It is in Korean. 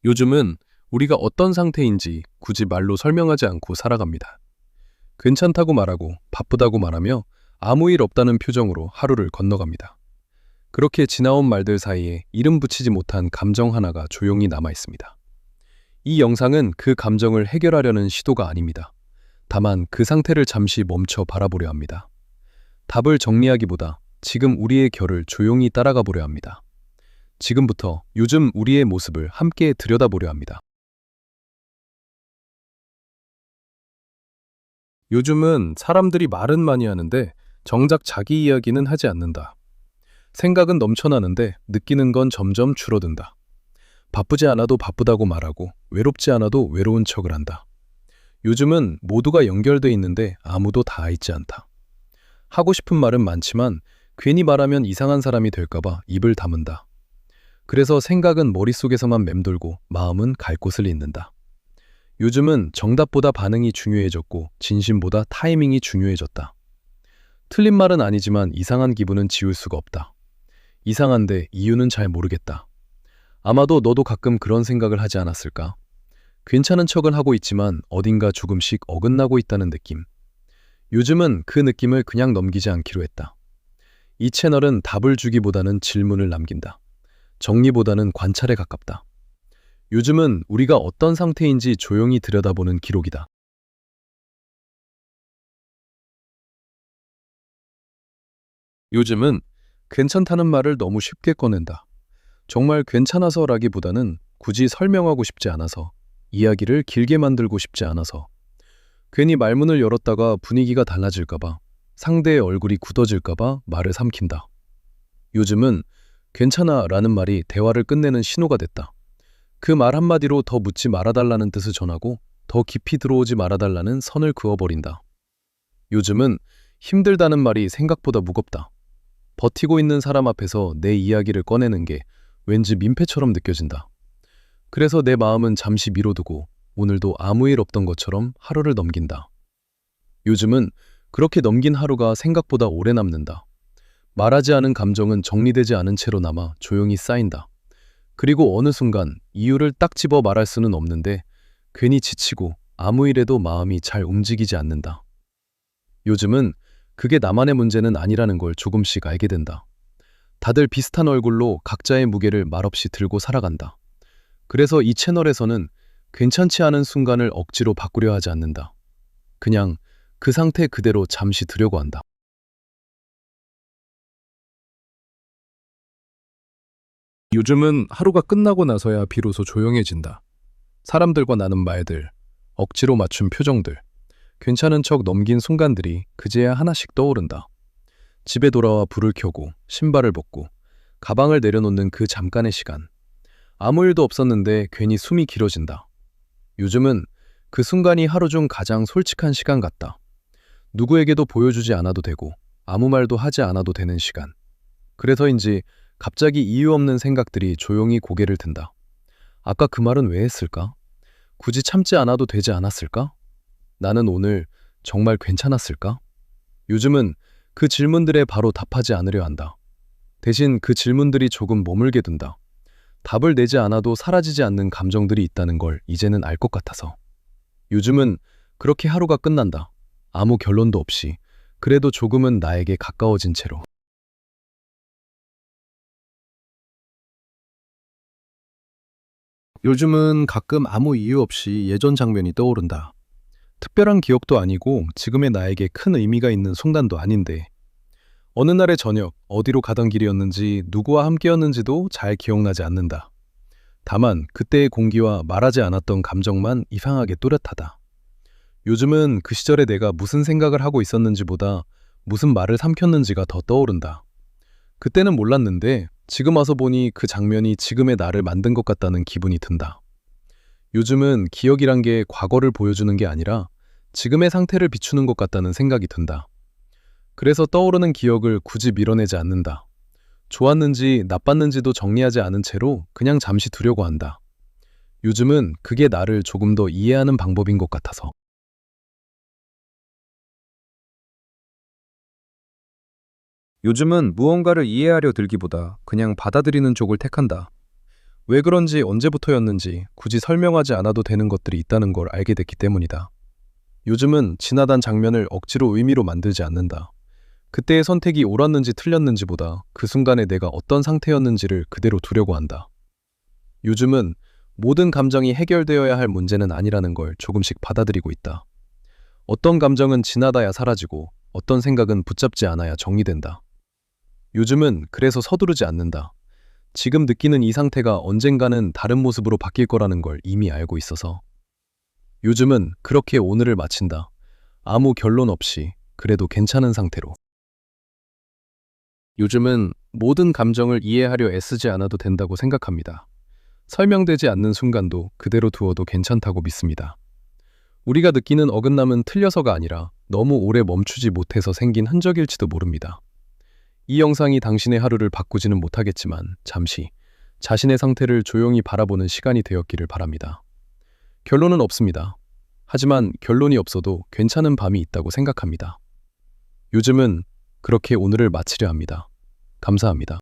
요즘은 우리가 어떤 상태인지 굳이 말로 설명하지 않고 살아갑니다. 괜찮다고 말하고 바쁘다고 말하며 아무 일 없다는 표정으로 하루를 건너갑니다. 그렇게 지나온 말들 사이에 이름 붙이지 못한 감정 하나가 조용히 남아 있습니다. 이 영상은 그 감정을 해결하려는 시도가 아닙니다. 다만 그 상태를 잠시 멈춰 바라보려 합니다. 답을 정리하기보다 지금 우리의 결을 조용히 따라가 보려 합니다. 지금부터 요즘 우리의 모습을 함께 들여다보려 합니다. 요즘은 사람들이 말은 많이 하는데 정작 자기 이야기는 하지 않는다. 생각은 넘쳐나는데 느끼는 건 점점 줄어든다. 바쁘지 않아도 바쁘다고 말하고 외롭지 않아도 외로운 척을 한다. 요즘은 모두가 연결돼 있는데 아무도 닿아 있지 않다. 하고 싶은 말은 많지만 괜히 말하면 이상한 사람이 될까봐 입을 다문다. 그래서 생각은 머릿속에서만 맴돌고 마음은 갈 곳을 잇는다. 요즘은 정답보다 반응이 중요해졌고 진심보다 타이밍이 중요해졌다. 틀린 말은 아니지만 이상한 기분은 지울 수가 없다. 이상한데 이유는 잘 모르겠다. 아마도 너도 가끔 그런 생각을 하지 않았을까? 괜찮은 척은 하고 있지만 어딘가 조금씩 어긋나고 있다는 느낌. 요즘은 그 느낌을 그냥 넘기지 않기로 했다. 이 채널은 답을 주기보다는 질문을 남긴다. 정리보다는 관찰에 가깝다. 요즘은 우리가 어떤 상태인지 조용히 들여다보는 기록이다. 요즘은 괜찮다는 말을 너무 쉽게 꺼낸다. 정말 괜찮아서라기보다는 굳이 설명하고 싶지 않아서, 이야기를 길게 만들고 싶지 않아서, 괜히 말문을 열었다가 분위기가 달라질까봐, 상대의 얼굴이 굳어질까봐 말을 삼킨다. 요즘은 괜찮아 라는 말이 대화를 끝내는 신호가 됐다. 그 말 한마디로 더 묻지 말아달라는 뜻을 전하고 더 깊이 들어오지 말아달라는 선을 그어버린다. 요즘은 힘들다는 말이 생각보다 무겁다. 버티고 있는 사람 앞에서 내 이야기를 꺼내는 게 왠지 민폐처럼 느껴진다. 그래서 내 마음은 잠시 미뤄두고 오늘도 아무 일 없던 것처럼 하루를 넘긴다. 요즘은 그렇게 넘긴 하루가 생각보다 오래 남는다. 말하지 않은 감정은 정리되지 않은 채로 남아 조용히 쌓인다. 그리고 어느 순간 이유를 딱 집어 말할 수는 없는데 괜히 지치고 아무 일에도 마음이 잘 움직이지 않는다. 요즘은 그게 나만의 문제는 아니라는 걸 조금씩 알게 된다. 다들 비슷한 얼굴로 각자의 무게를 말없이 들고 살아간다. 그래서 이 채널에서는 괜찮지 않은 순간을 억지로 바꾸려 하지 않는다. 그냥 그 상태 그대로 잠시 두려고 한다. 요즘은 하루가 끝나고 나서야 비로소 조용해진다. 사람들과 나눈 말들, 억지로 맞춘 표정들, 괜찮은 척 넘긴 순간들이 그제야 하나씩 떠오른다. 집에 돌아와 불을 켜고 신발을 벗고 가방을 내려놓는 그 잠깐의 시간. 아무 일도 없었는데 괜히 숨이 길어진다. 요즘은 그 순간이 하루 중 가장 솔직한 시간 같다. 누구에게도 보여주지 않아도 되고 아무 말도 하지 않아도 되는 시간. 그래서인지 갑자기 이유 없는 생각들이 조용히 고개를 든다. 아까 그 말은 왜 했을까? 굳이 참지 않아도 되지 않았을까? 나는 오늘 정말 괜찮았을까? 요즘은 그 질문들에 바로 답하지 않으려 한다. 대신 그 질문들이 조금 머물게 둔다. 답을 내지 않아도 사라지지 않는 감정들이 있다는 걸 이제는 알 것 같아서. 요즘은 그렇게 하루가 끝난다. 아무 결론도 없이. 그래도 조금은 나에게 가까워진 채로. 요즘은 가끔 아무 이유 없이 예전 장면이 떠오른다. 특별한 기억도 아니고 지금의 나에게 큰 의미가 있는 순간도 아닌데 어느 날의 저녁 어디로 가던 길이었는지 누구와 함께였는지도 잘 기억나지 않는다. 다만 그때의 공기와 말하지 않았던 감정만 이상하게 또렷하다. 요즘은 그 시절에 내가 무슨 생각을 하고 있었는지보다 무슨 말을 삼켰는지가 더 떠오른다. 그때는 몰랐는데 지금 와서 보니 그 장면이 지금의 나를 만든 것 같다는 기분이 든다. 요즘은 기억이란 게 과거를 보여주는 게 아니라 지금의 상태를 비추는 것 같다는 생각이 든다. 그래서 떠오르는 기억을 굳이 밀어내지 않는다. 좋았는지 나빴는지도 정리하지 않은 채로 그냥 잠시 두려고 한다. 요즘은 그게 나를 조금 더 이해하는 방법인 것 같아서. 요즘은 무언가를 이해하려 들기보다 그냥 받아들이는 쪽을 택한다. 왜 그런지 언제부터였는지 굳이 설명하지 않아도 되는 것들이 있다는 걸 알게 됐기 때문이다. 요즘은 지나간 장면을 억지로 의미로 만들지 않는다. 그때의 선택이 옳았는지 틀렸는지보다 그 순간에 내가 어떤 상태였는지를 그대로 두려고 한다. 요즘은 모든 감정이 해결되어야 할 문제는 아니라는 걸 조금씩 받아들이고 있다. 어떤 감정은 지나다야 사라지고 어떤 생각은 붙잡지 않아야 정리된다. 요즘은 그래서 서두르지 않는다. 지금 느끼는 이 상태가 언젠가는 다른 모습으로 바뀔 거라는 걸 이미 알고 있어서. 요즘은 그렇게 오늘을 마친다. 아무 결론 없이 그래도 괜찮은 상태로. 요즘은 모든 감정을 이해하려 애쓰지 않아도 된다고 생각합니다. 설명되지 않는 순간도 그대로 두어도 괜찮다고 믿습니다. 우리가 느끼는 어긋남은 틀려서가 아니라 너무 오래 멈추지 못해서 생긴 흔적일지도 모릅니다. 이 영상이 당신의 하루를 바꾸지는 못하겠지만 잠시 자신의 상태를 조용히 바라보는 시간이 되었기를 바랍니다. 결론은 없습니다. 하지만 결론이 없어도 괜찮은 밤이 있다고 생각합니다. 요즘은 그렇게 오늘을 마치려 합니다. 감사합니다.